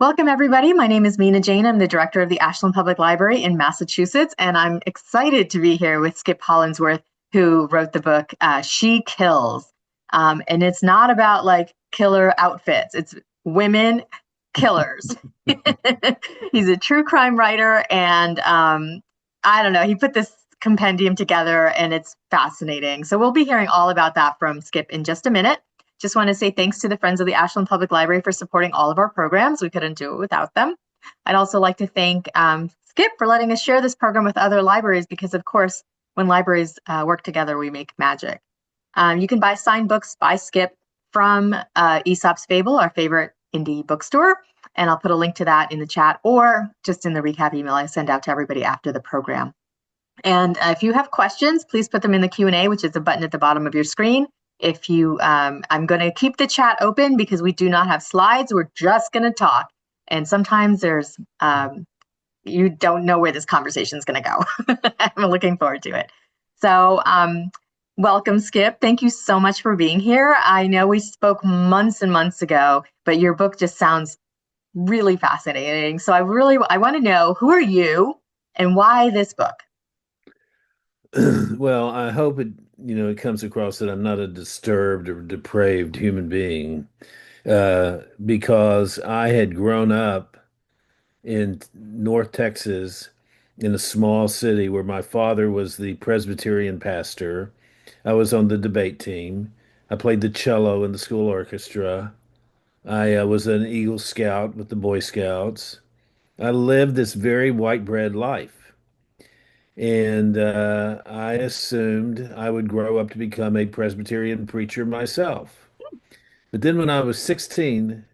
Welcome, everybody. My name is Mina Jane. I'm the director of the Ashland Public Library in Massachusetts, and I'm excited to be here with Skip Hollandsworth, who wrote the book She Kills. And it's not about like killer outfits, it's women killers. He's a true crime writer, and I don't know, he put this compendium together, and it's fascinating. So we'll be hearing all about that from Skip in just a minute. Just want to say thanks to the Friends of the Ashland Public Library for supporting all of our programs. We couldn't do it without them. I'd also like to thank Skip for letting us share this program with other libraries because, of course, when libraries work together, we make magic. You can buy signed books by Skip from Aesop's Fable, our favorite indie bookstore. And I'll put a link to that in the chat or just in the recap email I send out to everybody after the program. And if you have questions, please put them in the Q&A, which is the button at the bottom of your screen. If you, I'm going to keep the chat open because we do not have slides. We're just going to talk. And sometimes there's, you don't know where this conversation is going to go. I'm looking forward to it. So welcome, Skip. Thank you so much for being here. I know we spoke months and months ago, but your book just sounds really fascinating. So I want to know, who are you and why this book? Well, I hope it comes across that I'm not a disturbed or depraved human being, because I had grown up in North Texas in a small city where my father was the Presbyterian pastor. I was on the debate team. I played the cello in the school orchestra. I was an Eagle Scout with the Boy Scouts. I lived this very white bread life. And I assumed I would grow up to become a Presbyterian preacher myself. But then when I was 16,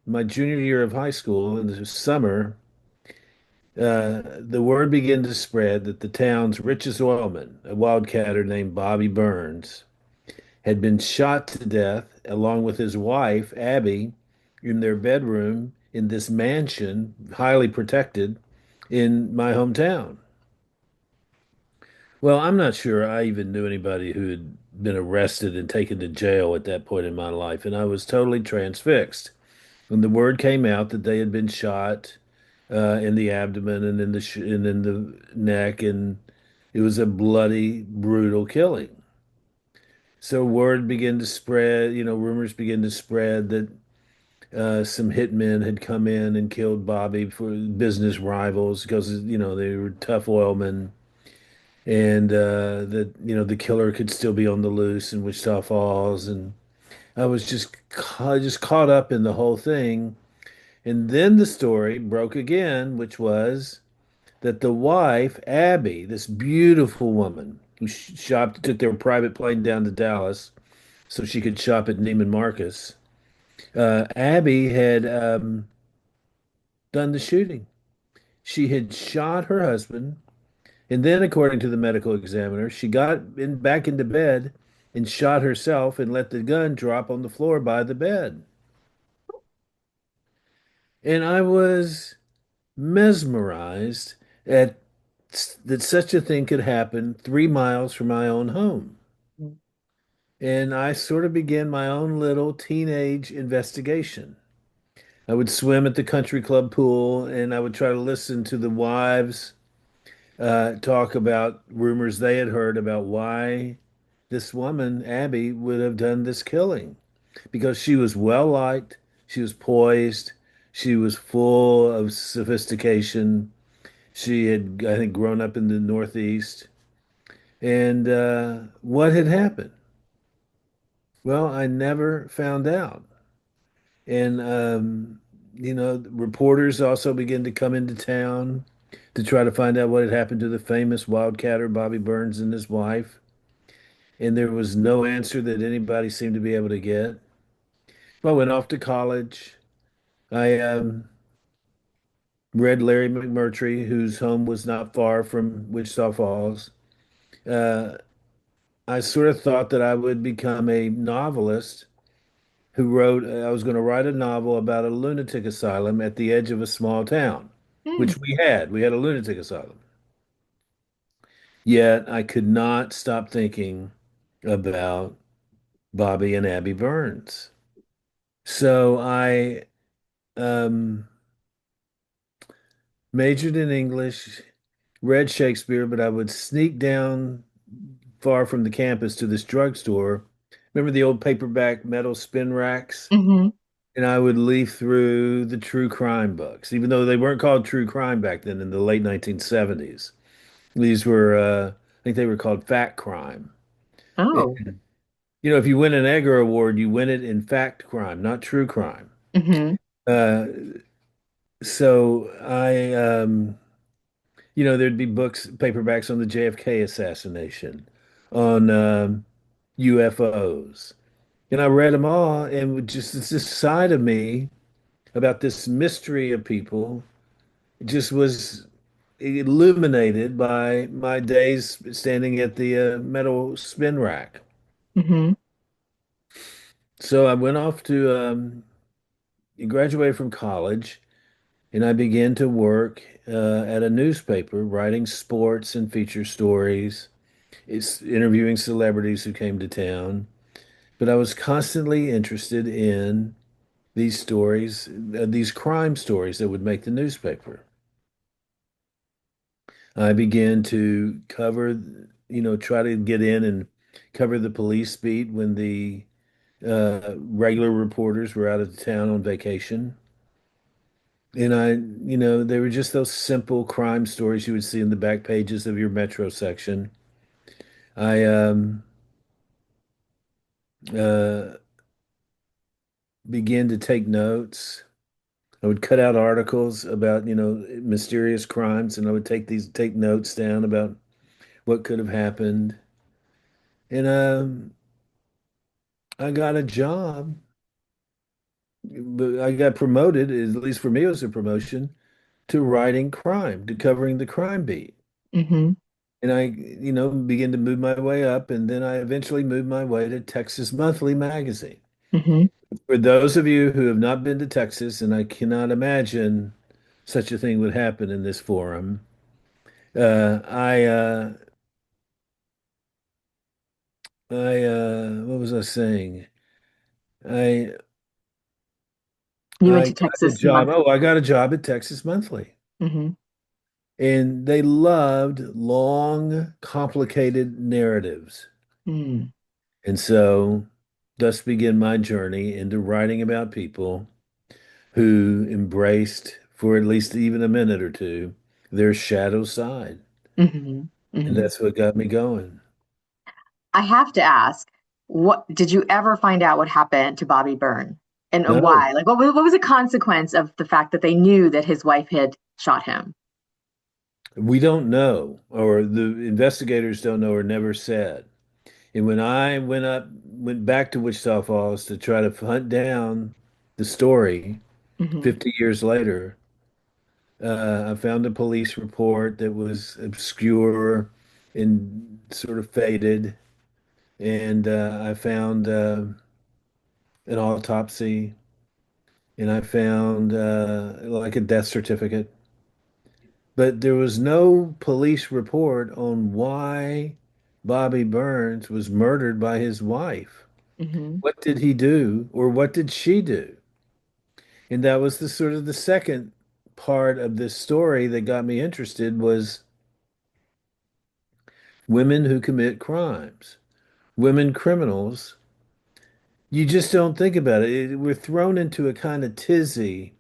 my junior year of high school in the summer, the word began to spread that the town's richest oilman, a wildcatter named Bobby Burns, had been shot to death along with his wife, Abby, in their bedroom in this mansion, highly protected, in my hometown. Well, I'm not sure I even knew anybody who had been arrested and taken to jail at that point in my life, and I was totally transfixed. When the word came out that they had been shot in the abdomen and in the neck, and it was a bloody, brutal killing. So word began to spread, rumors began to spread that some hitmen had come in and killed Bobby for business rivals because, they were tough oilmen and that the killer could still be on the loose in Wichita Falls, and I was just caught up in the whole thing. And then the story broke again, which was that the wife, Abby, this beautiful woman who shopped, took their private plane down to Dallas so she could shop at Neiman Marcus. Abby had done the shooting. She had shot her husband. And then, according to the medical examiner, she back into bed and shot herself and let the gun drop on the floor by the bed. And I was mesmerized at that such a thing could happen 3 miles from my own home. And I sort of began my own little teenage investigation. I would swim at the country club pool and I would try to listen to the wives talk about rumors they had heard about why this woman, Abby, would have done this killing because she was well liked, she was poised, she was full of sophistication. She had, I think, grown up in the Northeast. And what had happened? Well, I never found out. And, reporters also began to come into town to try to find out what had happened to the famous wildcatter Bobby Burns and his wife. And there was no answer that anybody seemed to be able to get. Well, I went off to college. I read Larry McMurtry, whose home was not far from Wichita Falls. Uh, I sort of thought that I would become a novelist I was going to write a novel about a lunatic asylum at the edge of a small town, Hmm. which we had. We had a lunatic asylum. Yet I could not stop thinking about Bobby and Abby Burns. So I um, majored in English, read Shakespeare, but I would sneak down far from the campus to this drugstore. Remember the old paperback metal spin racks? Hmm. And I would leaf through the true crime books, even though they weren't called true crime back then in the late 1970s. These were, I think they were called fact crime. Oh. And, if you win an Edgar Award, you win it in fact crime, not true crime. Hmm. Uh, so there'd be books, paperbacks on the JFK assassination, on UFOs. And I read them all, and just it's this side of me about this mystery of people just was illuminated by my days standing at the metal spin rack. Hmm. So I went off to graduate from college, and I began to work at a newspaper, writing sports and feature stories. It's interviewing celebrities who came to town. But I was constantly interested in these stories, these crime stories that would make the newspaper. I began to cover, try to get in and cover the police beat when the regular reporters were out of town on vacation. And they were just those simple crime stories you would see in the back pages of your Metro section. I uh, began to take notes. I would cut out articles about, mysterious crimes, and I would take notes down about what could have happened. And I got a job, but I got promoted, at least for me, it was a promotion to writing crime, to covering the crime beat. Hmm. And I, began to move my way up, and then I eventually moved my way to Texas Monthly Magazine. Hmm. For those of you who have not been to Texas, and I cannot imagine such a thing would happen in this forum, what was I saying? I, You went I to got a Texas job. month. Oh, I got a job at Texas Monthly. Hmm. And they loved long, complicated narratives. Mm. And so thus began my journey into writing about people who embraced, for at least even a minute or two, their shadow side. Hmm. And Hmm. that's what got me going. I have to ask, what did you ever find out what happened to Bobby Byrne and No, why? Like, what was the consequence of the fact that they knew that his wife had shot him? we don't know, or the investigators don't know, or never said. And when I went back to Wichita Falls to try to hunt down the story Hmm. 50 years later, I found a police report that was obscure and sort of faded, and I found an autopsy, and I found like a death certificate, but there was no police report on why Bobby Burns was murdered by his wife. Hmm. What did he do, or what did she do? And that was the sort of the second part of this story that got me interested was women who commit crimes, women criminals. You just don't think about it. We're thrown into a kind of tizzy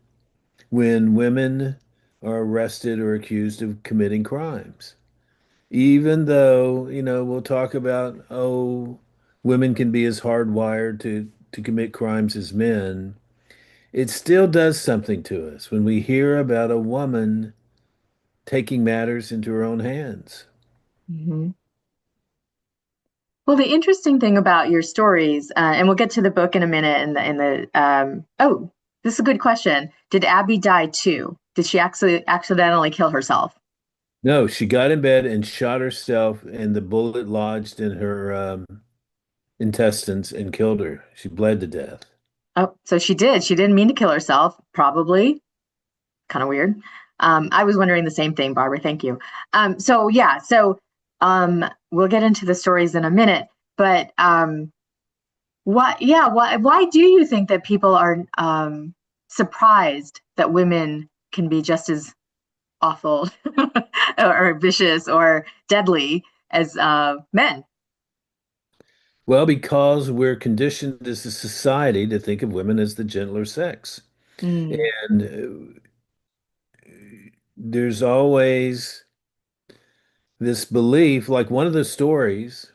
when women are arrested or accused of committing crimes. Even though, we'll talk about, oh, women can be as hardwired to commit crimes as men, it still does something to us when we hear about a woman taking matters into her own hands. Hmm. Well, the interesting thing about your stories, and we'll get to the book in a minute. Oh, this is a good question. Did Abby die too? Did she actually accidentally kill herself? No, she got in bed and shot herself, and the bullet lodged in her intestines and killed her. She bled to death. Oh, so she did. She didn't mean to kill herself, probably. Kind of weird. I was wondering the same thing, Barbara. Thank you. So yeah, we'll get into the stories in a minute, but why do you think that people are surprised that women can be just as awful or vicious or deadly as men. Well, because we're conditioned as a society to think of women as the gentler sex. Mm, And there's always this belief, like one of the stories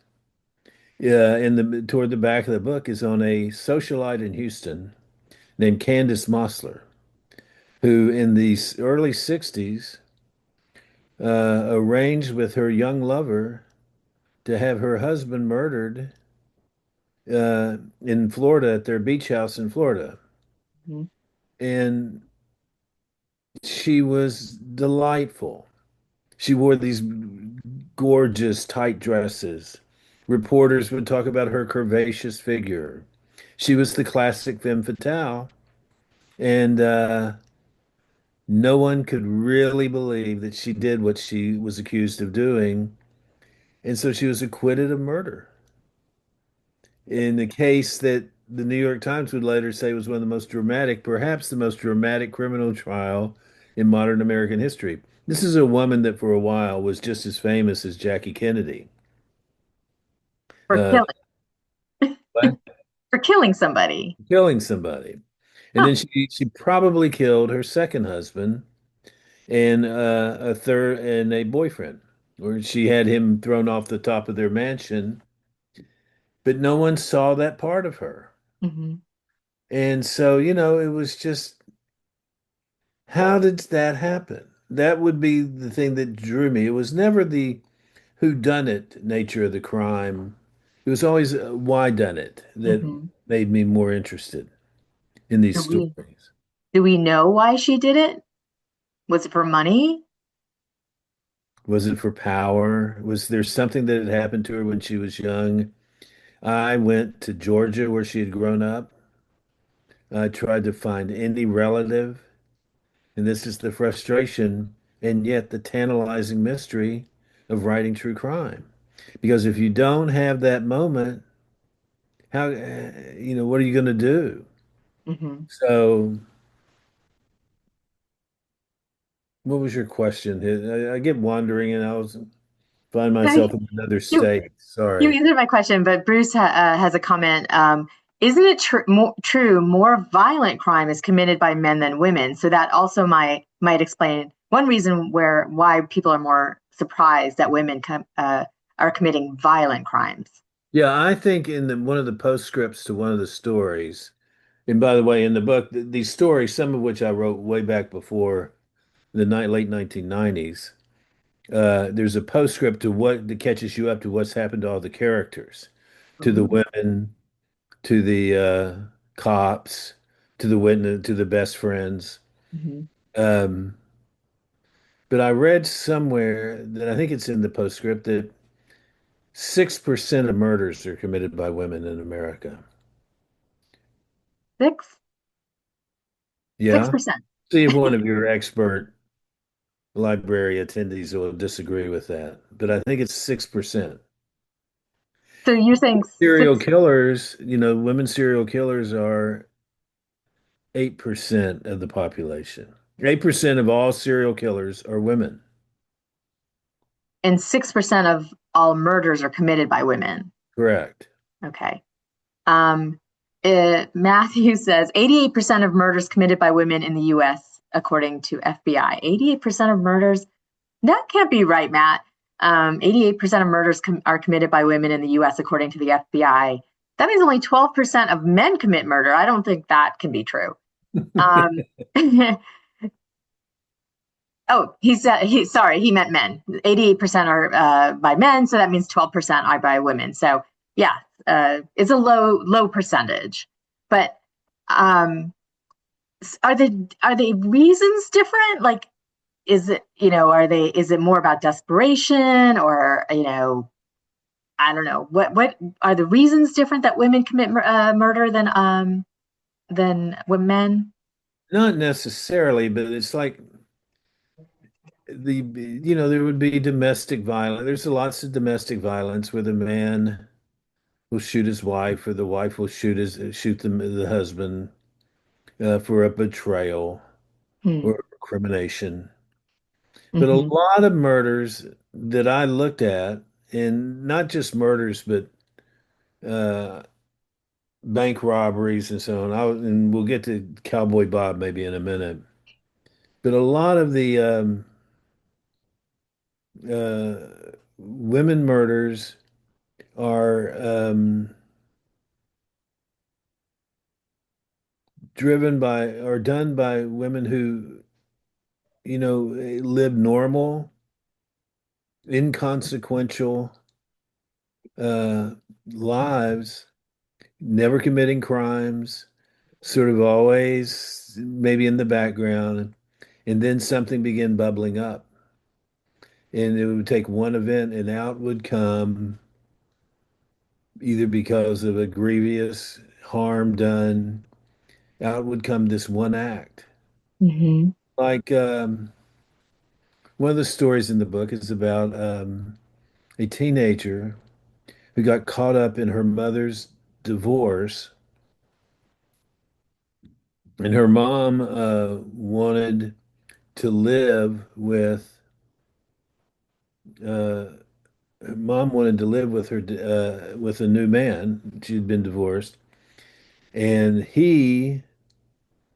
in the toward the back of the book is on a socialite in Houston named Candace Mossler, who in the early 60s arranged with her young lover to have her husband murdered in Florida at their beach house in Florida. mhm, And she was delightful. She wore these gorgeous tight dresses. Reporters would talk about her curvaceous figure. She was the classic femme fatale, and no one could really believe that she did what she was accused of doing. And so she was acquitted of murder in the case that the New York Times would later say was one of the most dramatic, perhaps the most dramatic criminal trial in modern American history. This is a woman that for a while was just as famous as Jackie Kennedy. for Uh, what? for killing somebody. Killing somebody. And Huh. then she probably killed her second husband and a third and a boyfriend, or she had him thrown off the top of their mansion, but no one saw that part of her. Hmm. And so, it was just, how did that happen? That would be the thing that drew me. It was never the whodunit nature of the crime. It was always why done it that Hmm. made me more interested in these Do we stories. do we know why she did it? Was it for money? Was it for power? Was there something that had happened to her when she was young? I went to Georgia where she had grown up. I tried to find any relative, and this is the frustration and yet the tantalizing mystery of writing true crime. Because if you don't have that moment, how, what are you going to do? Hmm. So, what was your question? I get wandering and find myself in another You state. you Sorry. answered my question, but Bruce has a comment. Isn't it true more violent crime is committed by men than women? So that also might explain one reason why people are more surprised that women are committing violent crimes. Yeah, I think in one of the postscripts to one of the stories, and by the way, in the book, these stories, some of which I wrote way back before the late 1990s, there's a postscript to what that catches you up to what's happened to all the characters, to the Mhm. women, to the cops, to the witness, to the best friends. Mhm. Um, but I read somewhere that I think it's in the postscript that 6% of murders are committed by women in America. Six six Yeah. percent. See if one of your expert library attendees will disagree with that, but I think it's 6%. So you're saying Serial six killers, women serial killers are 8% of the population. 8% of all serial killers are women. and 6% of all murders are committed by women. Correct. Okay. Um, Matthew says 88% of murders committed by women in the US, according to FBI. 88% of murders? That can't be right, Matt. 88% of murders are committed by women in the US, according to the FBI. That means only 12% of men commit murder. I don't think that can be true. Um, oh, sorry, he meant men. 88% are by men, so that means 12% are by women. So yeah, it's a low percentage. But um, are the reasons different? Like, is it is it more about desperation, or I don't know, what are the reasons different that women commit murder than men? Not necessarily, but it's like there would be domestic violence. There's lots of domestic violence where the man will shoot his wife or the wife will shoot the husband for a betrayal Hmm. or crimination. But a Hmm. lot of murders that I looked at, and not just murders, but uh, bank robberies and so on. And we'll get to Cowboy Bob maybe in a minute. But a lot of the uh, women murders are driven by or done by women who, live normal, inconsequential uh, lives, never committing crimes, sort of always maybe in the background, and then something began bubbling up. And it would take one event, and out would come either because of a grievous harm done, out would come this one act. Hmm. Like one of the stories in the book is about a teenager who got caught up in her mother's divorce, and her mom wanted to live with uh, her mom wanted to live with her with a new man. She'd been divorced, and he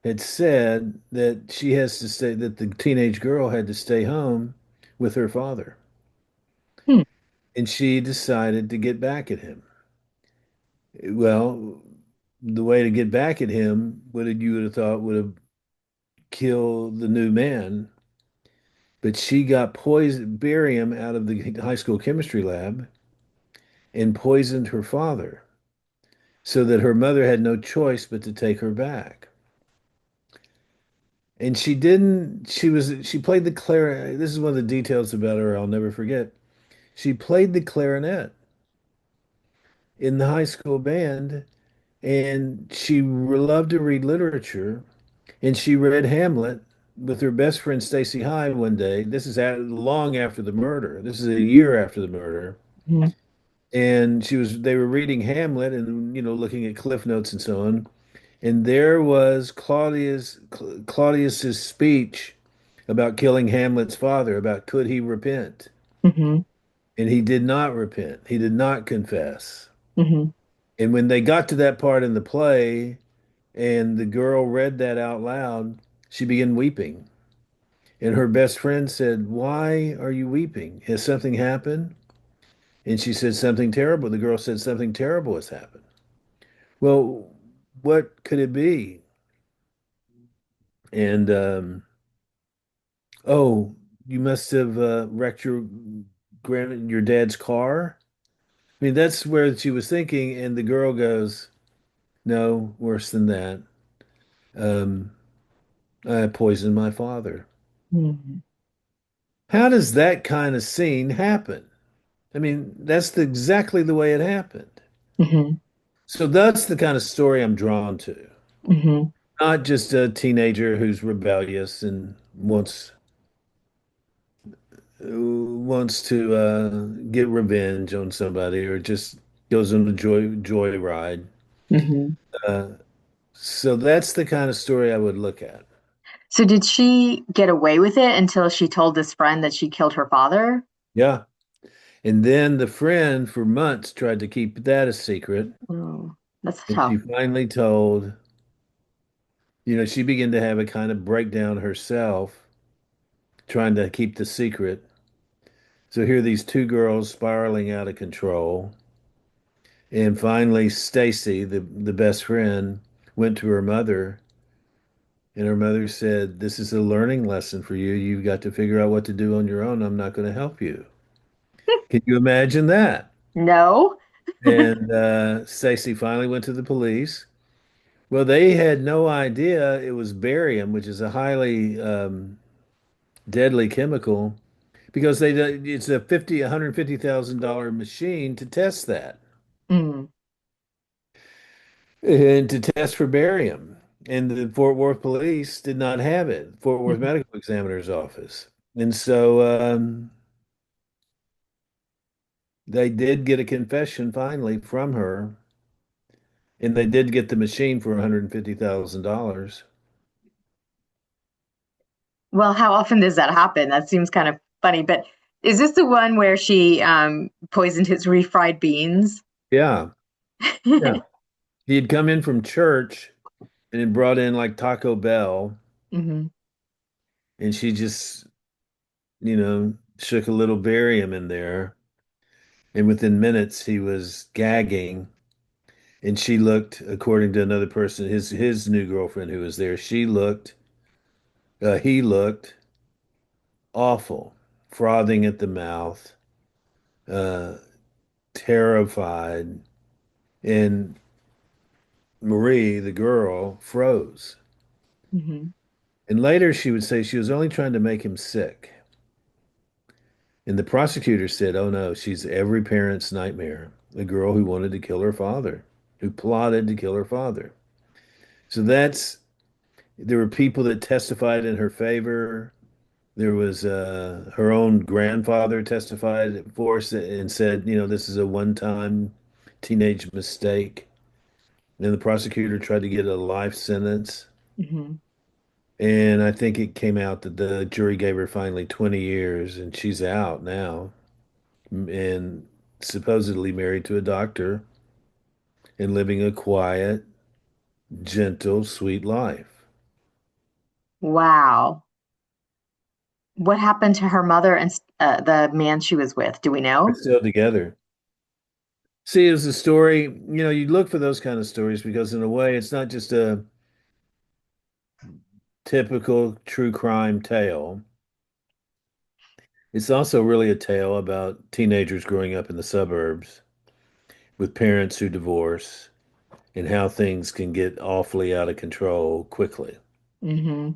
had said that she has to stay, that the teenage girl had to stay home with her father. Hmm. And she decided to get back at him. Well, the way to get back at him, you would have thought would have killed the new man, but she got poison barium out of the high school chemistry lab and poisoned her father so that her mother had no choice but to take her back. And she didn't, she played the clarinet. This is one of the details about her I'll never forget. She played the clarinet in the high school band, and she loved to read literature. And she read Hamlet with her best friend Stacy Hyde one day. This is long after the murder. This is a year after the murder. Hmm. And they were reading Hamlet and, looking at cliff notes and so on. And there was Claudius's speech about killing Hamlet's father, about could he repent? Hmm. And he did not repent. He did not confess. Hmm. And when they got to that part in the play and the girl read that out loud, she began weeping. And her best friend said, "Why are you weeping? Has something happened?" And she said, "Something terrible." The girl said, "Something terrible has happened." Well, what could it be? And oh, you must have wrecked your dad's car. I mean, that's where she was thinking. And the girl goes, "No, worse than that. Um, I poisoned my father." Hmm. How does that kind of scene happen? I mean, exactly the way it happened. Hmm. So that's the kind of story I'm drawn to. Hmm. Not just a teenager who's rebellious and wants to get revenge on somebody or just goes on a joy ride. Hmm. Uh, so that's the kind of story I would look at. So did she get away with it until she told this friend that she killed her father? Yeah. And then the friend for months tried to keep that a secret. Oh, that's And she tough. finally told, she began to have a kind of breakdown herself, trying to keep the secret. So here are these two girls spiraling out of control. And finally, Stacy, the best friend, went to her mother, and her mother said, "This is a learning lesson for you. You've got to figure out what to do on your own. I'm not going to help you." Can you imagine that? No. And Stacy finally went to the police. Well, they had no idea it was barium, which is a highly deadly chemical, because it's a $150,000 machine to test that. Mm. And to test for barium. And the Fort Worth police did not have it, Fort Worth Hmm. Medical Examiner's Office. And so they did get a confession finally from her, and they did get the machine for $150,000. Well, how often does that happen? That seems kind of funny. But is this the one where she poisoned his refried beans? Yeah, yeah. He had come in from church and had brought in like Taco Bell, Hmm. and she just, shook a little barium in there. And within minutes, he was gagging. And she looked, according to another person, his new girlfriend who was there, he looked awful, frothing at the mouth, uh, terrified. And Marie, the girl, froze. Hmm. And later she would say she was only trying to make him sick. And the prosecutor said, oh no, she's every parent's nightmare. A girl who wanted to kill her father, who plotted to kill her father. So there were people that testified in her favor. There was her own grandfather testified for us and said, this is a one-time teenage mistake. And the prosecutor tried to get a life sentence. Hmm. And I think it came out that the jury gave her finally 20 years and she's out now and supposedly married to a doctor and living a quiet, gentle, sweet life. Wow. What happened to her mother and the man she was with? Do we They're know? still together. See, it's a story, you look for those kind of stories because in a way it's not just a typical true crime tale. It's also really a tale about teenagers growing up in the suburbs with parents who divorce and how things can get awfully out of control quickly. Hmm.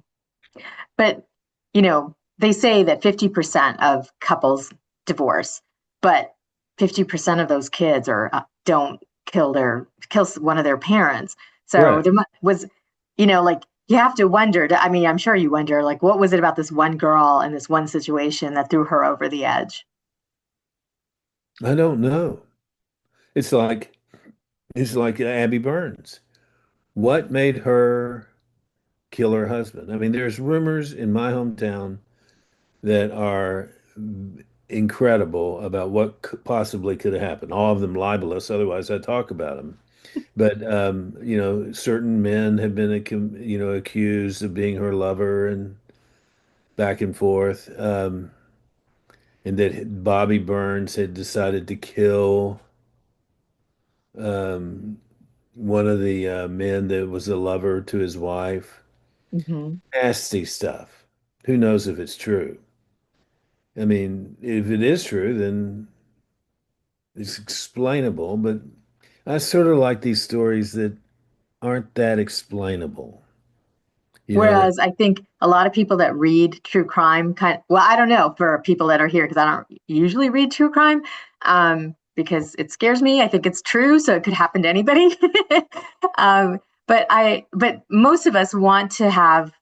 But, they say that 50% of couples divorce, but 50% of those kids don't kill one of their parents. So Right. there was, like you have to wonder, I mean, I'm sure you wonder, like, what was it about this one girl and this one situation that threw her over the edge? I don't know. It's like it's like Abby Burns. What made her kill her husband? I mean, there's rumors in my hometown that are incredible about what possibly could have happened. All of them libelous, otherwise I talk about them. But certain men have been accused of being her lover and back and forth. And that Bobby Burns had decided to kill um, one of the men that was a lover to his wife. Hmm. Nasty stuff. Who knows if it's true? I mean, if it is true, then it's explainable, but I sort of like these stories that aren't that explainable. That Whereas I think a lot of people that read true crime well, I don't know for people that are here because I don't usually read true crime because it scares me. I think it's true, so it could happen to anybody. um, but most of us want to have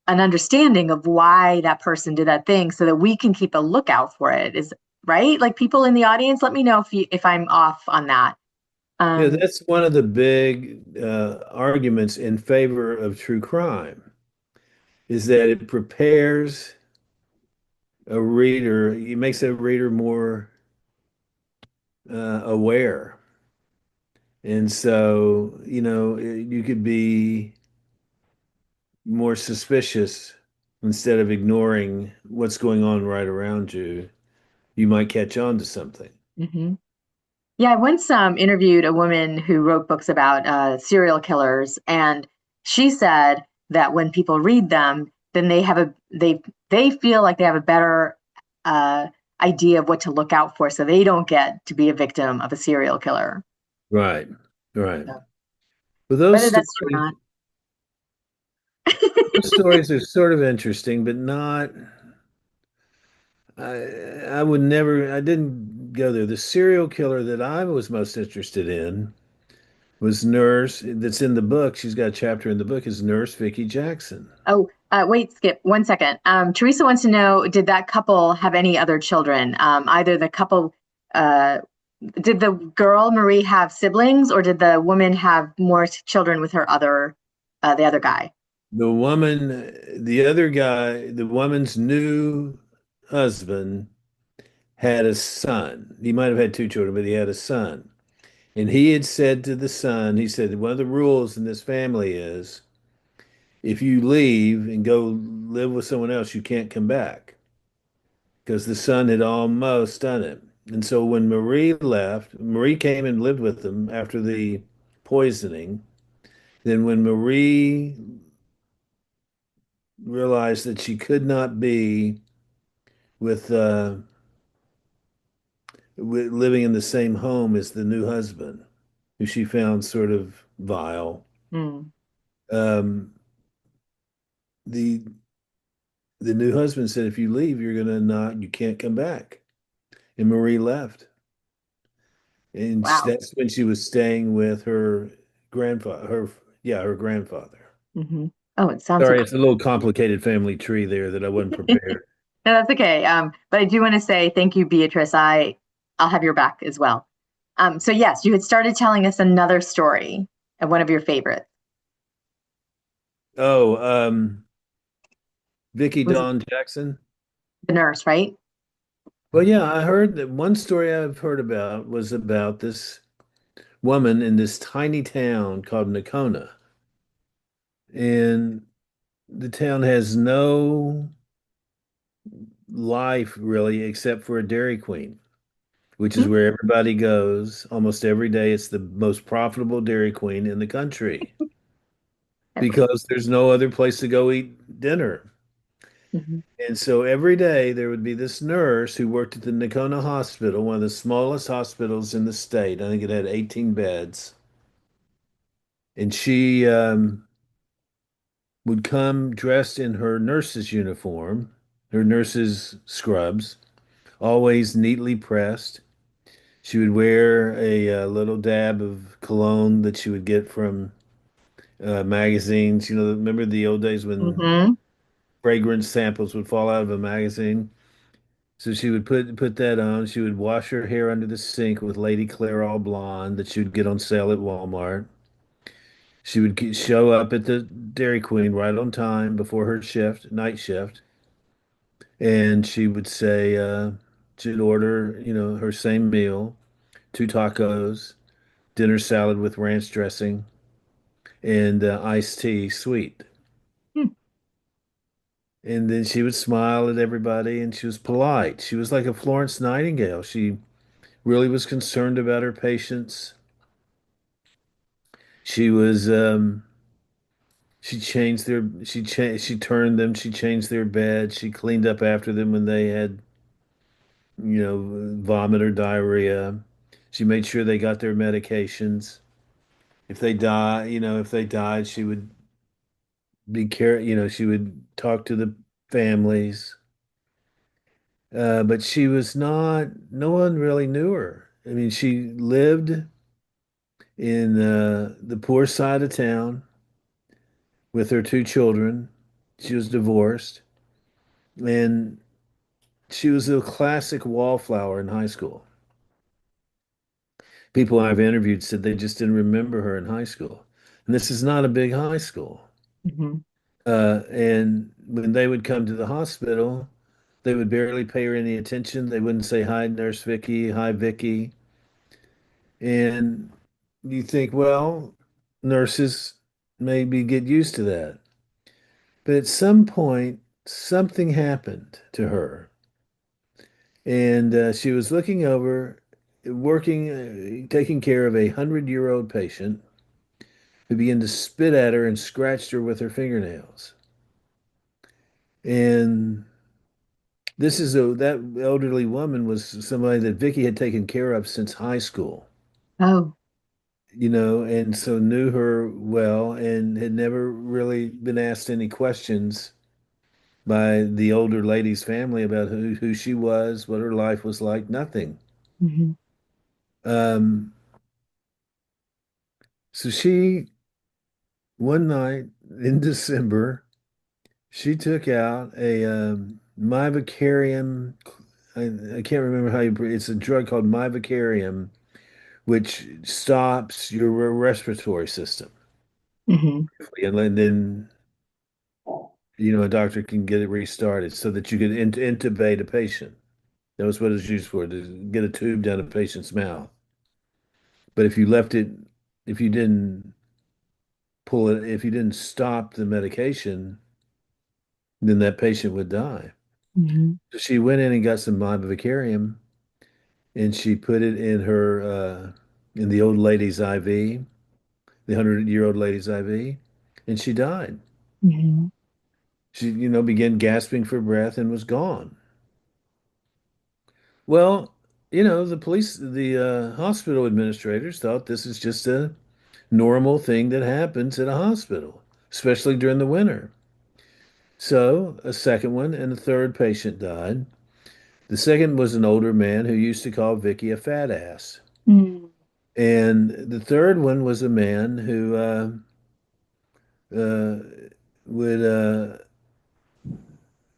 an understanding of why that person did that thing so that we can keep a lookout for it. Is right? Like people in the audience, let me know if I'm off on that. Um, that's one of the big arguments in favor of true crime is that it prepares a reader, it makes a reader more aware. And so, you could be more suspicious instead of ignoring what's going on right around you. You might catch on to something. mhm. Yeah, I once interviewed a woman who wrote books about serial killers, and she said that when people read them, then they feel like they have a better uh, idea of what to look out for, so they don't get to be a victim of a serial killer. Right, right. So, But whether that's true or not. those stories are sort of interesting, but not. I would never. I didn't go there. The serial killer that I was most interested in was Nurse. That's in the book. She's got a chapter in the book. Is Nurse Vicky Jackson. Oh, wait, Skip, 1 second. Teresa wants to know, did that couple have any other children? Either the couple, uh, did the girl Marie have siblings, or did the woman have more children with the other guy? The woman, the other guy, the woman's new husband had a son. He might have had two children, but he had a son. And he had said to the son, he said, one of the rules in this family is if you leave and go live with someone else, you can't come back because the son had almost done it. And so when Marie left, Marie came and lived with them after the poisoning. Then when Marie realized that she could not be with living in the same home as the new husband, who she found sort of vile. Mm. Um, the the new husband said, "If you leave, you're gonna not, you can't come back." And Marie left, and Wow. that's when she was staying with her grandfather. Her grandfather. Hmm. Oh, it sounds so. Sorry, it's a little complicated family tree there that I wasn't prepared. No, that's okay. But I do want to say thank you, Beatrice. I'll have your back as well. So yes, you had started telling us another story of one of your favorites. Oh, Vicky Was Dawn Jackson. the nurse, right? Well, yeah, I heard that one story I've heard about was about this woman in this tiny town called Nakona. And the town has no life really except for a Dairy Queen, which is Hmm. where everybody goes almost every day. It's the most profitable Dairy Queen in the country Of course. because there's no other place to go eat dinner. Hmm. And so every day there would be this nurse who worked at the Nakona Hospital, one of the smallest hospitals in the state. I think it had 18 beds. And she would come dressed in her nurse's uniform, her nurse's scrubs, always neatly pressed. She would wear a, little dab of cologne that she would get from magazines. You know, remember the old days when Hmm. fragrance samples would fall out of a magazine? So she would put that on. She would wash her hair under the sink with Lady Claire All Blonde that she would get on sale at Walmart. She would show up at the Dairy Queen right on time before her shift, night shift, and she would say she'd order, her same meal, two tacos, dinner salad with ranch dressing, and iced tea, sweet. And then she would smile at everybody, and she was polite. She was like a Florence Nightingale. She really was concerned about her patients. She was she turned them, she changed their bed, she cleaned up after them when they had, vomit or diarrhea. She made sure they got their medications. If they died, she would she would talk to the families. But she was not, no one really knew her. I mean, she lived in the poor side of town with her two children. She was divorced, and she was a classic wallflower in high school. People I've interviewed said they just didn't remember her in high school. And this is not a big high school. Hmm. And when they would come to the hospital, they would barely pay her any attention. They wouldn't say, "Hi, Nurse Vicky. Hi, Vicky." And you think, well, nurses maybe get used to that. But at some point, something happened to her. And she was looking over, working, taking care of a 100-year-old patient who began to spit at her and scratched her with her fingernails. And that elderly woman was somebody that Vicky had taken care of since high school, Oh. and so knew her well and had never really been asked any questions by the older lady's family about who she was, what her life was like, nothing. Hmm. Um, so one night in December, she took out a mivacarium. I can't remember how you. It's a drug called mivacarium, which stops your respiratory system. Hmm. And then a doctor can get it restarted so that you could intubate a patient. That was what it's used for, to get a tube down a patient's mouth. But if you didn't if you didn't stop the medication, then that patient would die. Hmm. So she went in and got some ibuprofenium and she put it in her in the old lady's IV, the 100-year-old lady's IV, and she died. Hmm. She, began gasping for breath and was gone. Well, the hospital administrators thought this is just a normal thing that happens at a hospital, especially during the winter. So a second one and a third patient died. The second was an older man who used to call Vicky a fat ass. Mm. And the third one was a man who uh, would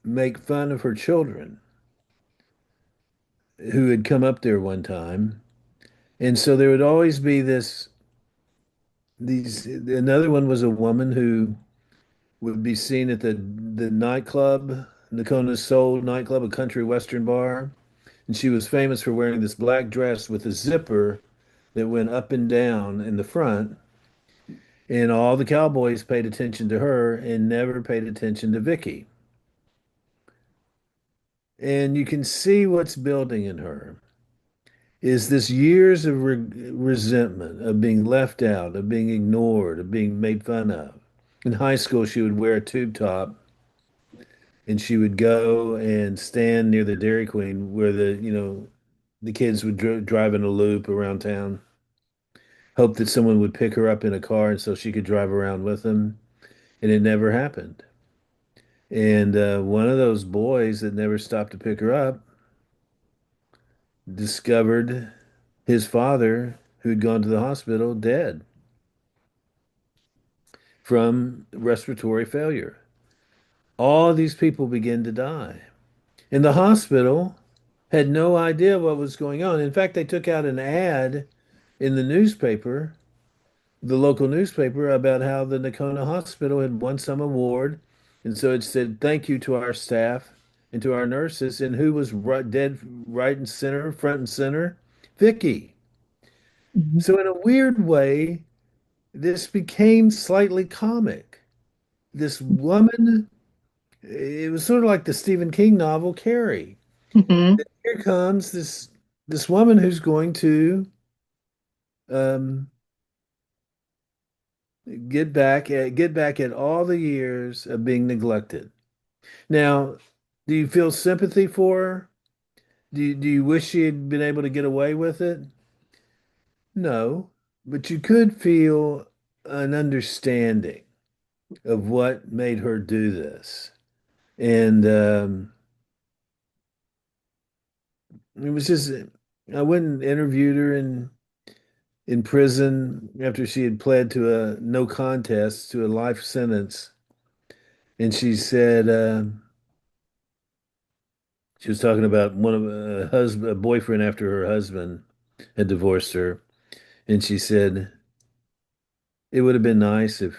make fun of her children who had come up there one time. And so there would always be another one was a woman who would be seen at the nightclub, Nakona's Soul nightclub, a country western bar. And she was famous for wearing this black dress with a zipper that went up and down in the front. And all the cowboys paid attention to her and never paid attention to Vicky. And you can see what's building in her is this years of resentment, of being left out, of being ignored, of being made fun of. In high school, she would wear a tube top and she would go and stand near the Dairy Queen where the kids would drive in a loop around town, hope that someone would pick her up in a car and so she could drive around with them. And it never happened. And one of those boys that never stopped to pick her up discovered his father, who'd gone to the hospital, dead from respiratory failure. All of these people began to die. And the hospital had no idea what was going on. In fact, they took out an ad in the newspaper, the local newspaper, about how the Nakona Hospital had won some award. And so it said, thank you to our staff and to our nurses. And who was dead right and center, front and center? Vicky. Hmm. So in a weird way, this became slightly comic. This woman, it was sort of like the Stephen King novel Carrie. Hmm. Here comes this woman who's going to um, get back at all the years of being neglected. Now, do you feel sympathy for her? Do you wish she had been able to get away with it? No, but you could feel an understanding of what made her do this. And it was just, I went and interviewed her in prison after she had pled to a no contest to a life sentence. And she said, she was talking about one of a boyfriend after her husband had divorced her. And she said, it would have been nice if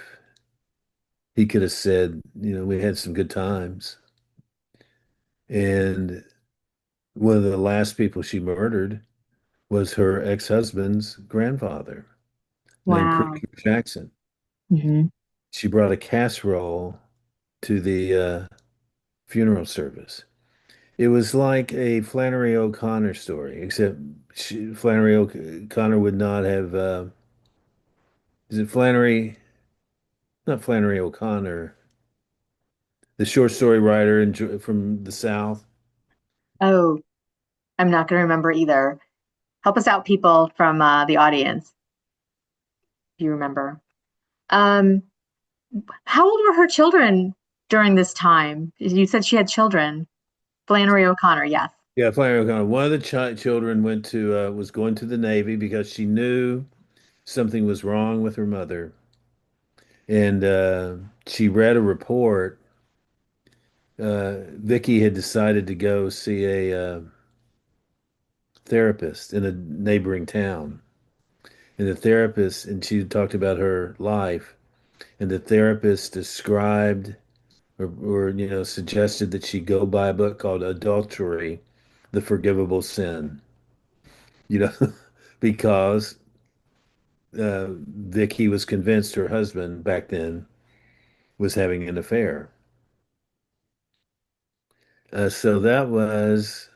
he could have said, we had some good times. And one of the last people she murdered was her ex-husband's grandfather, named Wow. Preacher Jackson. Hmm. She brought a casserole to the funeral service. It was like a Flannery O'Connor story, except Flannery O'Connor would not have. Is it Flannery? Not Flannery O'Connor, the short story writer from the South. Oh, I'm not going to remember either. Help us out, people from the audience, if you remember. Um, how old were her children during this time? You said she had children. Flannery O'Connor, yes. Yeah, Flannery O'Connor. One of the children was going to the Navy because she knew something was wrong with her mother, and she read a report. Vicky had decided to go see a therapist in a neighboring town. And she talked about her life, and the therapist described or suggested that she go buy a book called Adultery, the Forgivable Sin, you know, because Vicky was convinced her husband back then was having an affair. So that was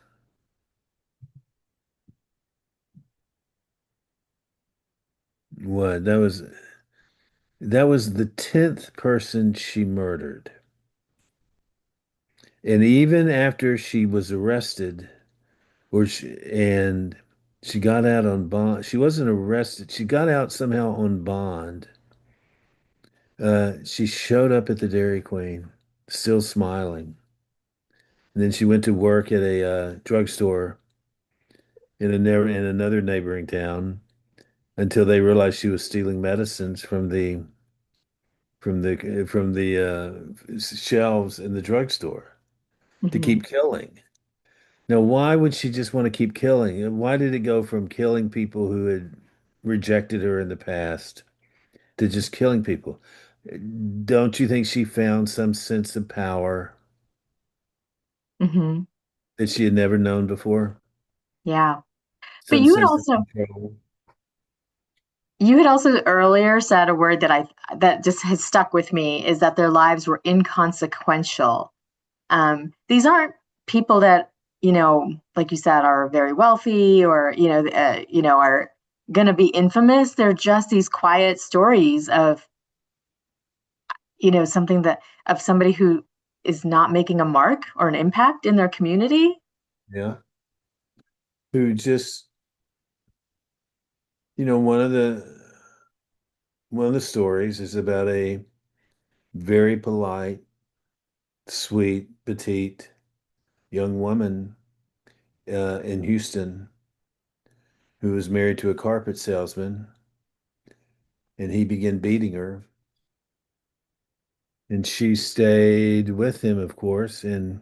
what? That was the 10th person she murdered. And even after she was arrested, and she got out on bond, she wasn't arrested. She got out somehow on bond. She showed up at the Dairy Queen, still smiling. And then she went to work at a drugstore in another neighboring town until they realized she was stealing medicines from the shelves in the drugstore to Hmm. keep killing. Now, why would she just want to keep killing? Why did it go from killing people who had rejected her in the past to just killing people? Don't you think she found some sense of power Hmm. that she had never known before? Yeah. But Some sense of control? you had also earlier said a word that just has stuck with me is that their lives were inconsequential. These aren't people that, like you said, are very wealthy or, are going to be infamous. They're just these quiet stories of, something of somebody who is not making a mark or an impact in their community. Yeah. Who just, one of the stories is about a very polite, sweet, petite young woman in Houston who was married to a carpet salesman, and he began beating her. And she stayed with him, of course. And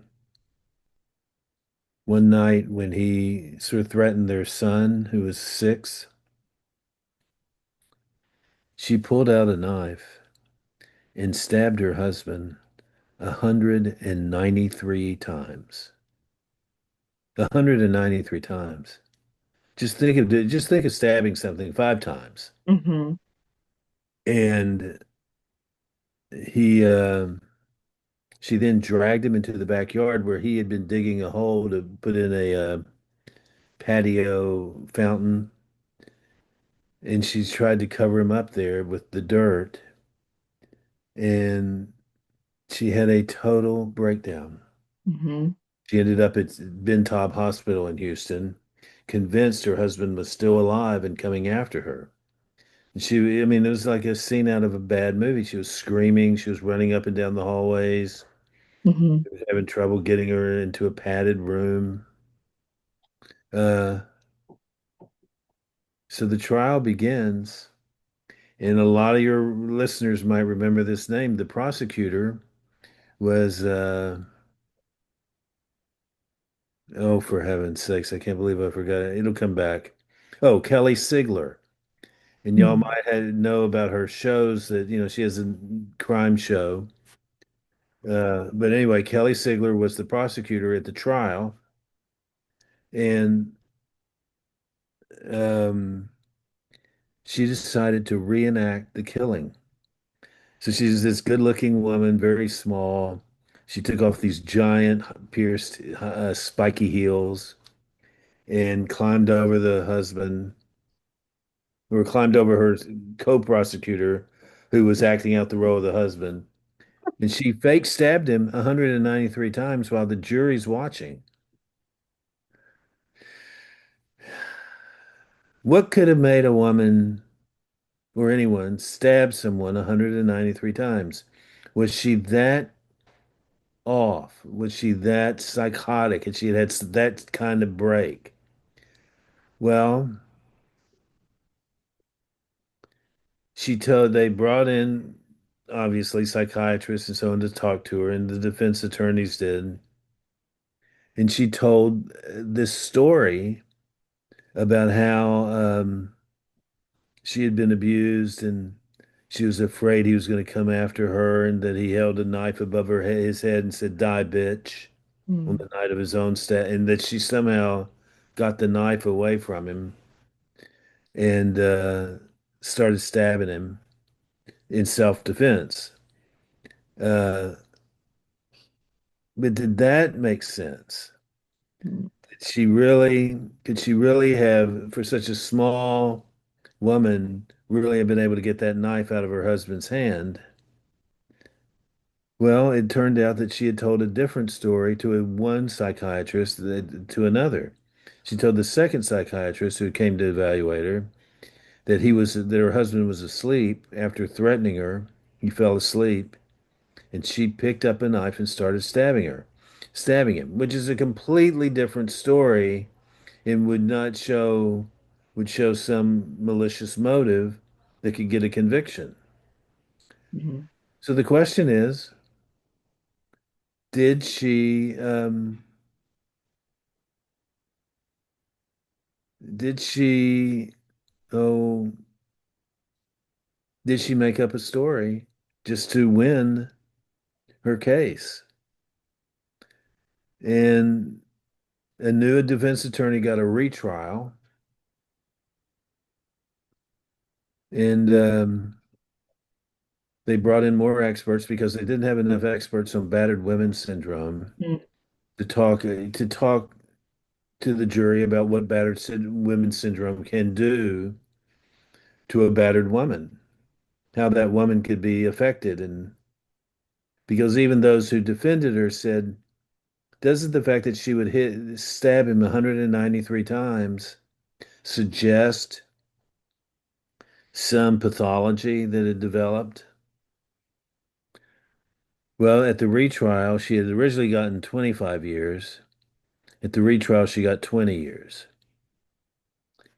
one night, when he sort of threatened their son, who was 6, she pulled out a knife and stabbed her husband 193 times. 193 times. Just think of stabbing something 5 times. Hmm. And he she then dragged him into the backyard where he had been digging a hole to put in a patio fountain, and she tried to cover him up there with the dirt, and she had a total breakdown. Hmm. She ended up at Ben Taub Hospital in Houston, convinced her husband was still alive and coming after her. And I mean, it was like a scene out of a bad movie. She was screaming, she was running up and down the hallways, Hmm. he was having trouble getting her into a padded room. Uh, so the trial begins, and a lot of your listeners might remember this name. The prosecutor was, oh, for heaven's sakes, I can't believe I forgot it. It'll come back. Oh, Kelly Sigler. And y'all Hmm. might know about her shows that, she has a crime show. But anyway, Kelly Sigler was the prosecutor at the trial, and um, she decided to reenact the killing. So she's this good-looking woman, very small. She took off these giant pierced spiky heels and climbed over the husband, or climbed over her co-prosecutor, who was acting out the role of the husband. And she fake stabbed him 193 times while the jury's watching. What could have made a woman or anyone stab someone 193 times? Was she that off? Was she that psychotic? Had she had that kind of break? Well, they brought in obviously psychiatrists and so on to talk to her, and the defense attorneys did. And she told this story about how she had been abused and She was afraid he was going to come after her and that he held a knife above his head and said, "Die, bitch," on Mm, the night of his own stat, and that she somehow got the knife away from him and started stabbing him in self-defense. Uh, but did that make sense? mm, Could she really have, for such a small woman, really have been able to get that knife out of her husband's hand? Well, it turned out that she had told a different story to one psychiatrist to another. She told the second psychiatrist who came to evaluate her that her husband was asleep after threatening her. He fell asleep, and she picked up a knife and started stabbing him, which is a completely different story and would show some malicious motive that could get a conviction. mhm, So the question is, did did she oh did she make up a story just to win her case? And a new defense attorney got a retrial, and they brought in more experts because they didn't have enough experts on battered women syndrome mm, to talk to the jury about what women syndrome can do to a battered woman, how that woman could be affected. And because even those who defended her said, doesn't the fact that she would stab him 193 times suggest some pathology that had developed? Well, at the retrial, she had originally gotten 25 years. At the retrial, she got 20 years.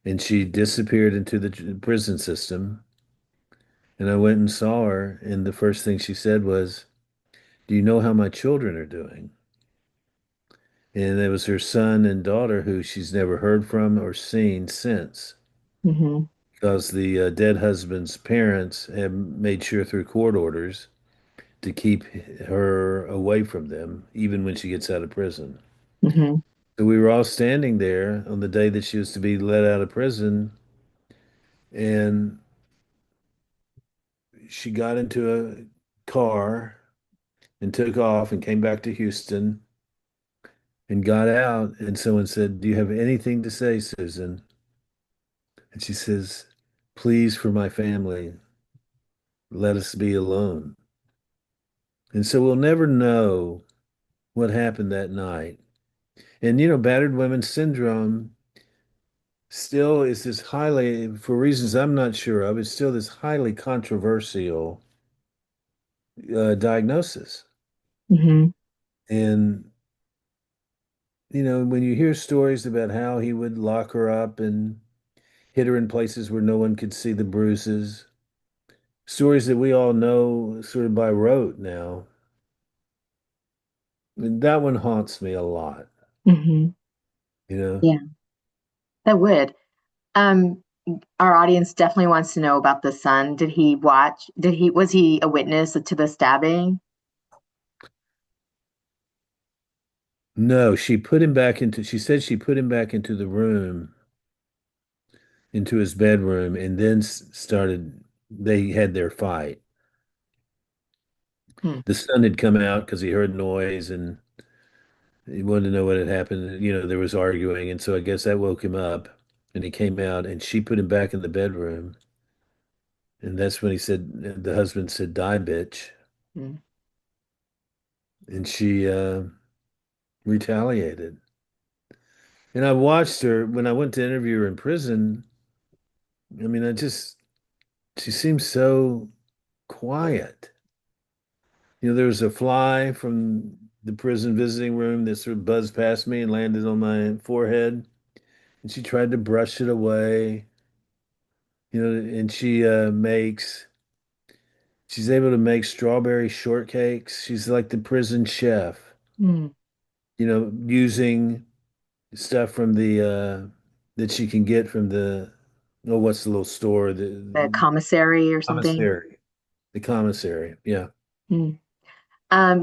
And she disappeared into the prison system. And I went and saw her, and the first thing she said was, "Do you know how my children are doing?" And it was her son and daughter who she's never heard from or seen since, mhm, because the dead husband's parents have made sure through court orders to keep her away from them, even when she gets out of prison. mhm, So we were all standing there on the day that she was to be let out of prison, and she got into a car and took off and came back to Houston and got out. And someone said, "Do you have anything to say, Susan?" And she says, "Please, for my family, let us be alone." And so we'll never know what happened that night. And battered women syndrome still is this highly, for reasons I'm not sure of, it's still this highly controversial diagnosis. mhm, And when you hear stories about how he would lock her up and hit her in places where no one could see the bruises, stories that we all know sort of by rote now, and that one haunts me a lot, mhm. you know? Yeah, that would. Um, our audience definitely wants to know about the son. Did he watch? Was he a witness to the stabbing? No, she said she put him back into the room, into his bedroom, and then they had their fight. Hmm. The son had come out because he heard noise and he wanted to know what had happened. There was arguing, and so I guess that woke him up, and he came out, and she put him back in the bedroom, and that's when the husband said, "Die, bitch," Hmm. and she retaliated. And I watched her when I went to interview her in prison. I mean, she seems so quiet. There was a fly from the prison visiting room that sort of buzzed past me and landed on my forehead. And she tried to brush it away, and she's able to make strawberry shortcakes. She's like the prison chef, Hmm. using stuff from that she can get from oh, what's the little store? The The commissary or something. commissary. The commissary. Yeah. Hmm.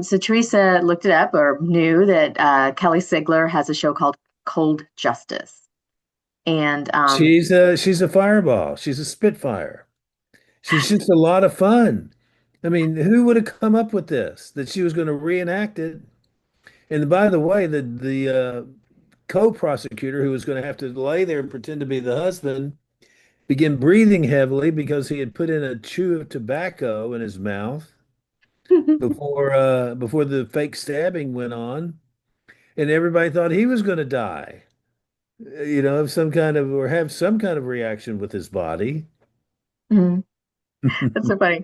So Teresa looked it up or knew that Kelly Sigler has a show called Cold Justice. And She's a fireball. She's a spitfire. She's just a lot of fun. I mean, who would have come up with this? That she was going to reenact it. And by the way, the co-prosecutor who was going to have to lay there and pretend to be the husband began breathing heavily because he had put in a chew of tobacco in his mouth before the fake stabbing went on, and everybody thought he was going to die. Of some kind of or have some kind of reaction with his body. Mhm. That's so funny.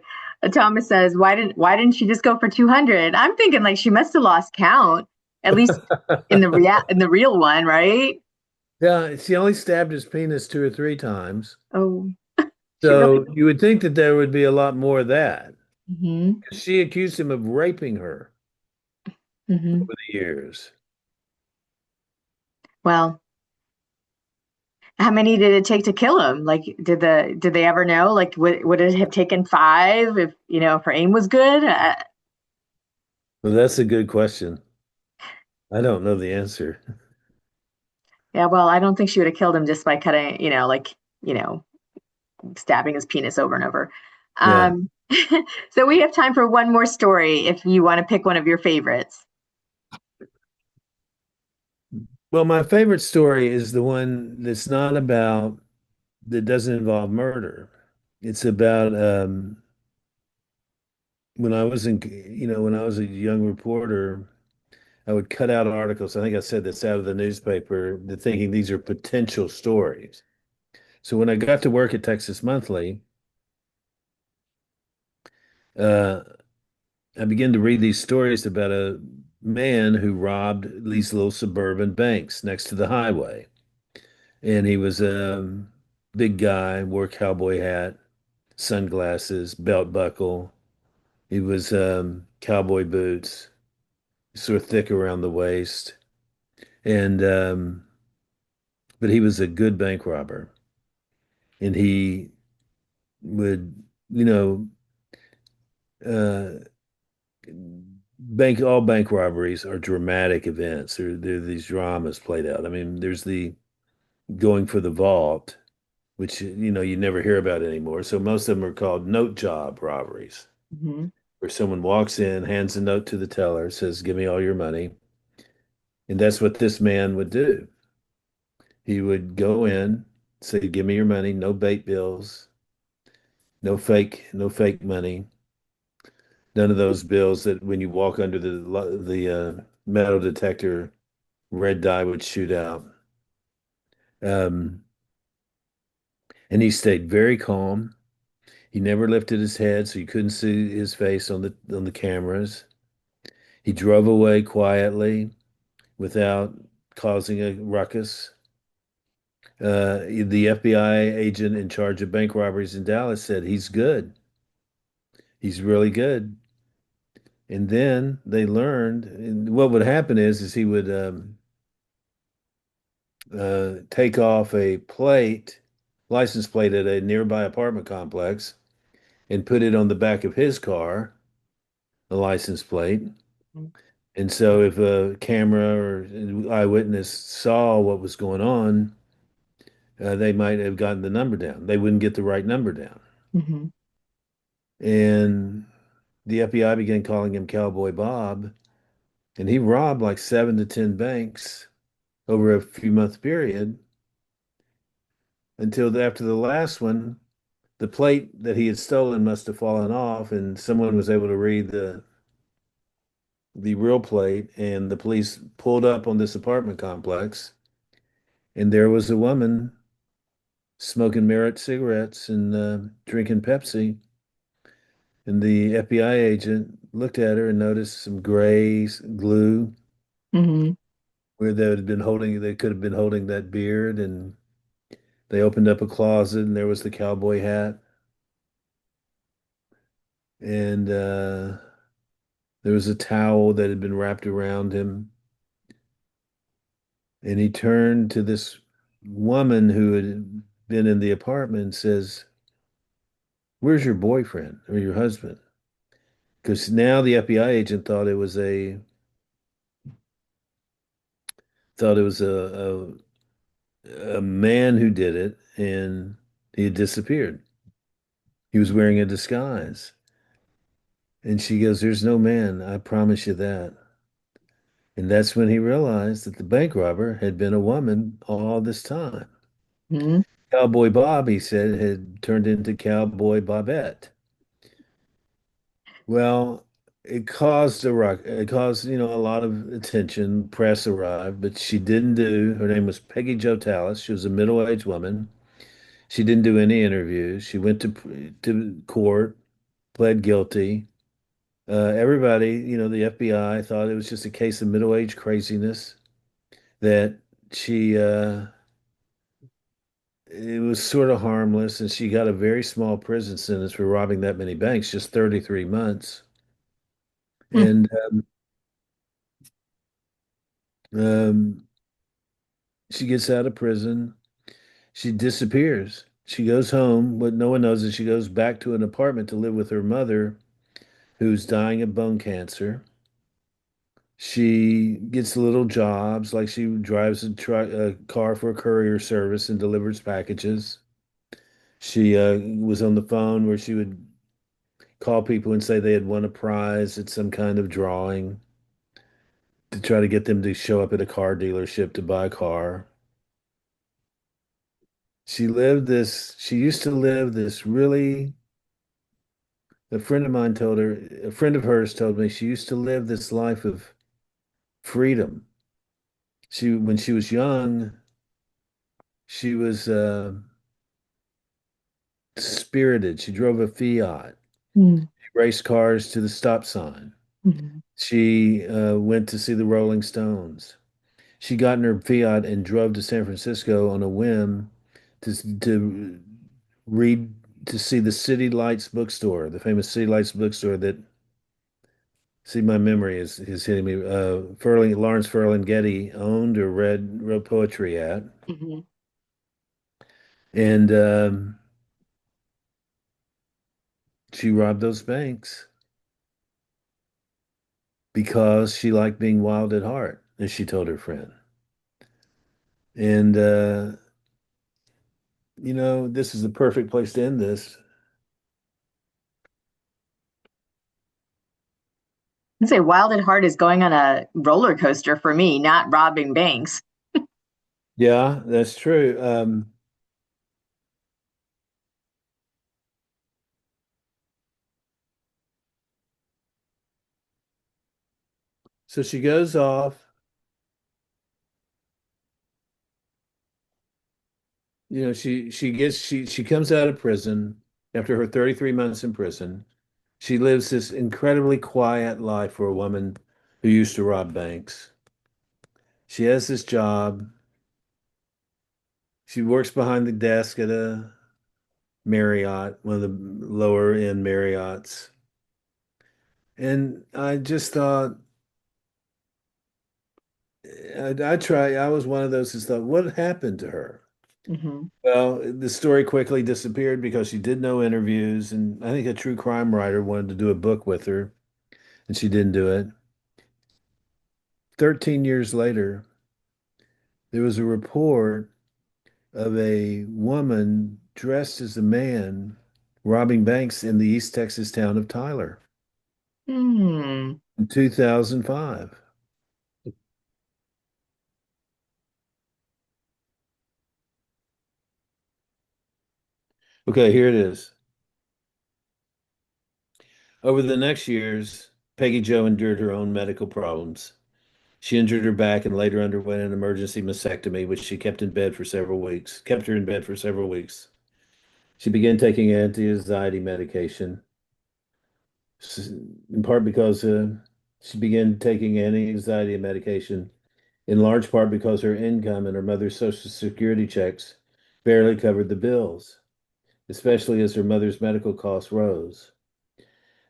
Thomas says, why didn't she just go for 200? I'm thinking like she must have lost count, at least in the real one, right? Yeah, she only stabbed his penis 2 or 3 times. Oh, she really. So you would think that there would be a lot more of that. Hmm. She accused him of raping her Hmm. over the years. Well, how many did it take to kill him? Like, did they ever know? Like, would it have taken five if if her aim was good? Well, that's a good question. I don't know the answer. Yeah, well, I don't think she would have killed him just by cutting, you know, stabbing his penis over and over. Yeah. Um, so we have time for one more story if you want to pick one of your favorites. Well, my favorite story is the one that doesn't involve murder. It's about when I was a young reporter, I would cut out articles. I think I said this out of the newspaper, thinking these are potential stories. So when I got to work at Texas Monthly, uh, I began to read these stories about a man who robbed these little suburban banks next to the highway. And he was a big guy, wore a cowboy hat, sunglasses, belt buckle. He was cowboy boots, sort of thick around the waist. And but he was a good bank robber. And he would, you know, uh, all bank robberies are dramatic events. There are these dramas played out. I mean, there's the going for the vault, which you never hear about anymore. So most of them are called note job robberies, Hmm. where someone walks in, hands a note to the teller, says, "Give me all your money," and that's what this man would do. He would go in, say, "Give me your money, no bait bills, no fake money, none of those bills that when you walk under the metal detector, red dye would shoot out." Um, and he stayed very calm. He never lifted his head, so you couldn't see his face on the cameras. He drove away quietly without causing a ruckus. The FBI agent in charge of bank robberies in Dallas said he's good. He's really good. And then they learned, and what would happen is he would take off a license plate at a nearby apartment complex, and put it on the back of his car, the license plate. And so if a camera or eyewitness saw what was going on, they might have gotten the number down. They wouldn't get the right number down. Hmm. And the FBI began calling him Cowboy Bob, and he robbed like 7 to 10 banks over a few month period until after the last one, the plate that he had stolen must have fallen off, and someone was able to read the real plate, and the police pulled up on this apartment complex, and there was a woman smoking Merit cigarettes and drinking Pepsi. And the FBI agent looked at her and noticed some gray glue Hmm. where they could have been holding that beard. And they opened up a closet and there was the cowboy hat. And there was a towel that had been wrapped around him. And he turned to this woman who had been in the apartment and says, Where's your boyfriend or your husband? Because now the FBI agent thought it was a man who did it, and he had disappeared. He was wearing a disguise. And she goes, "There's no man, I promise you that." And that's when he realized that the bank robber had been a woman all this time. Hmm. Cowboy Bob, he said, had turned into Cowboy Bobette. Well, it caused, a lot of attention. Press arrived, but she didn't do, her name was Peggy Jo Tallis. She was a middle-aged woman. She didn't do any interviews. She went to court, pled guilty. Everybody, the FBI thought it was just a case of middle-aged craziness that she it was sort of harmless, and she got a very small prison sentence for robbing that many banks, just 33 months. And um, she gets out of prison. She disappears. She goes home. What no one knows is she goes back to an apartment to live with her mother, who's dying of bone cancer. She gets little jobs, like she drives a car for a courier service and delivers packages. She was on the phone where she would call people and say they had won a prize at some kind of drawing to try to get them to show up at a car dealership to buy a car. She used to live this really, a friend of hers told me she used to live this life of freedom. When she was young, she was spirited. She drove a Fiat. Hmm. She raced cars to the stop sign. Hmm. She went to see the Rolling Stones. She got in her Fiat and drove to San Francisco on a whim to read to see the City Lights bookstore, the famous City Lights bookstore that see my memory is hitting me. Lawrence Ferlinghetti owned or wrote poetry at, Hmm. and she robbed those banks because she liked being wild at heart, as she told her friend. And this is the perfect place to end this. I'd say Wild at Heart is going on a roller coaster for me, not robbing banks. Yeah, that's true. So she goes off. She comes out of prison after her 33 months in prison. She lives this incredibly quiet life for a woman who used to rob banks. She has this job. She works behind the desk at a Marriott, one of the lower end Marriotts. And I just thought, I was one of those who thought, what happened to her? Hmm. Well, the story quickly disappeared because she did no interviews, and I think a true crime writer wanted to do a book with her, and she didn't do it. 13 years later, there was a report of a woman dressed as a man robbing banks in the East Texas town of Tyler Hmm. in 2005. Okay, here it is. Over the next years, Peggy Jo endured her own medical problems. She injured her back and later underwent an emergency mastectomy, which kept her in bed for several weeks. She began taking anti-anxiety medication, in part because she began taking anti-anxiety medication, in large part because her income and her mother's Social Security checks barely covered the bills, especially as her mother's medical costs rose.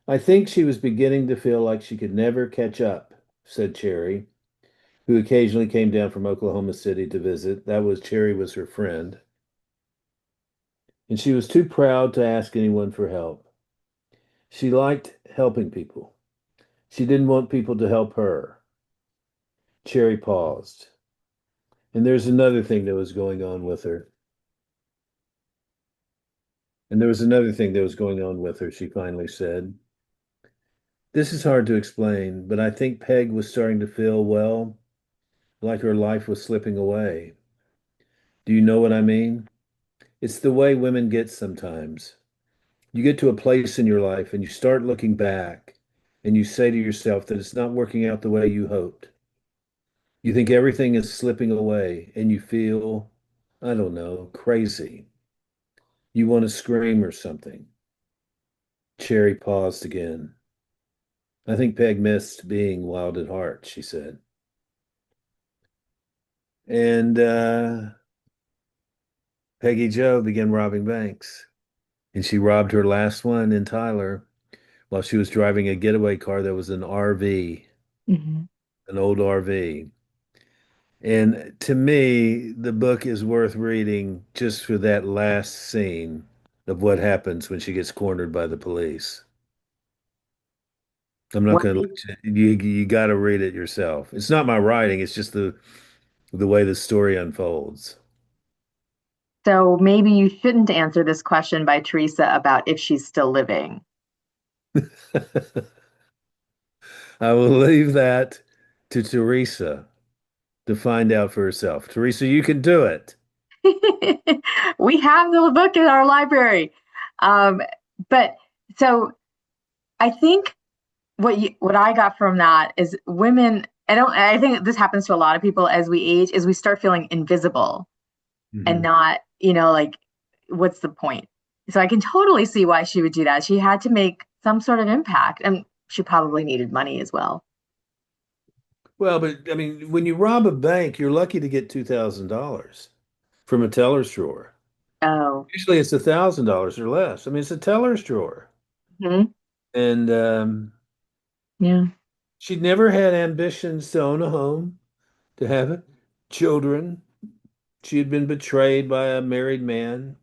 I think she was beginning to feel like she could never catch up, said Cherry, who occasionally came down from Oklahoma City to visit. Cherry was her friend. and she was too proud to ask anyone for help. She liked helping people. She didn't want people to help her. Cherry paused. And there's another thing that was going on with her. And there was another thing that was going on with her, she finally said. This is hard to explain, but I think Peg was starting to feel, well, like her life was slipping away. Do you know what I mean? It's the way women get sometimes. You get to a place in your life and you start looking back and you say to yourself that it's not working out the way you hoped. You think everything is slipping away and you feel, I don't know, crazy. You want to scream or something. Cherry paused again. I think Peg missed being wild at heart, she said. And Peggy Joe began robbing banks. And she robbed her last one in Tyler while she was driving a getaway car that was an RV, Mhm. an old RV. And to me, the book is worth reading just for that last scene of what happens when she gets cornered by the police. I'm not What going to is, let you got to read it yourself. It's not my writing, it's just the way the story unfolds. so maybe you shouldn't answer this question by Teresa about if she's still living. I will leave that to Teresa to find out for herself. Teresa, you can do it. We have the book in our library. Um, but so I think what I got from that is women. I think this happens to a lot of people as we age. Is we start feeling invisible and Mhm. not, like, what's the point? So I can totally see why she would do that. She had to make some sort of impact, and she probably needed money as well. Well, but I mean, when you rob a bank, you're lucky to get $2,000 from a teller's drawer. Oh, Usually it's $1,000 or less. I mean, it's a teller's drawer. hmm, And yeah. she'd never had ambitions to own a home, to have children. She had been betrayed by a married man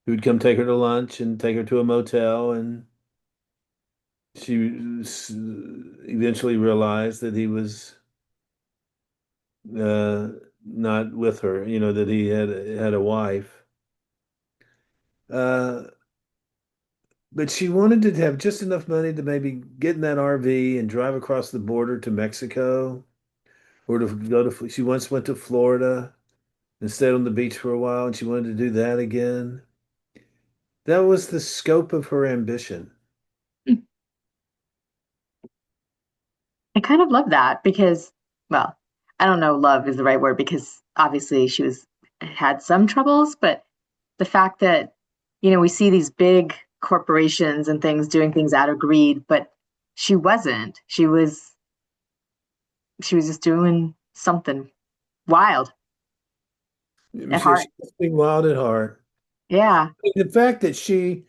who'd come take her to lunch and take her to a motel. And she eventually realized that he was uh, not with her, that he had a wife. Uh, but she wanted to have just enough money to maybe get in that RV and drive across the border to Mexico or to go to, she once went to Florida and stayed on the beach for a while and she wanted to do that again. That was the scope of her ambition. I kind of love that because, well, I don't know, love is the right word because obviously she was had some troubles, but the fact that, we see these big corporations and things doing things out of greed, but she wasn't. She was just doing something wild at She heart. was being wild at heart. Yeah. The fact that she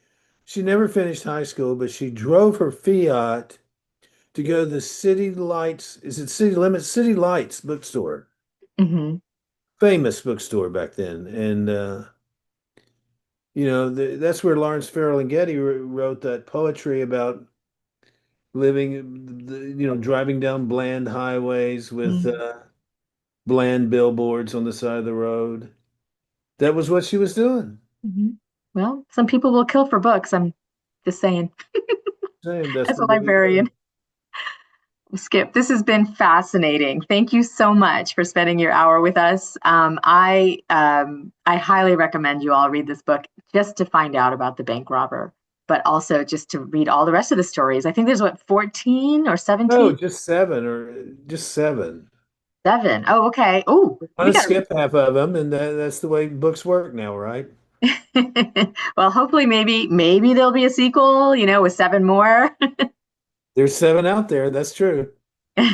never finished high school, but she drove her Fiat to go to the City Lights, is it City Limits? City Lights bookstore, Hmm. famous bookstore back then. And that's where Lawrence Ferlinghetti wrote that poetry about living, driving down bland highways with bland billboards on the side of the road. That was what she was doing. Hmm. Well, some people will kill for books. I'm just saying, Saying that's as the a way to librarian. live. Skip, this has been fascinating. Thank you so much for spending your hour with us. I highly recommend you all read this book just to find out about the bank robber, but also just to read all the rest of the stories. I think there's what, 14 or No, 17? just seven or just seven. Seven. Oh, okay. Oh, Want we to got to skip half of them, and that's the way books work now, right? read. Well, hopefully, maybe there'll be a sequel, with seven more. There's seven out there. That's true.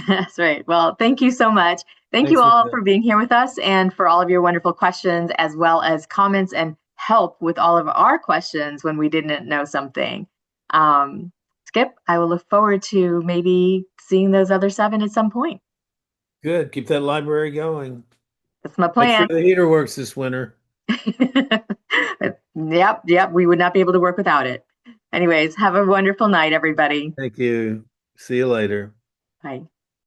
That's right. Well, thank you so much. Thank you Thanks, all Nina. for being here with us and for all of your wonderful questions, as well as comments and help with all of our questions when we didn't know something. Um, Skip, I will look forward to maybe seeing those other seven at some point. Good. Keep that library going. That's my Make sure plan. the heater works this winter. Yep, yep. We would not be able to work without it. Anyways, have a wonderful night, everybody. Thank you. See you later. Bye.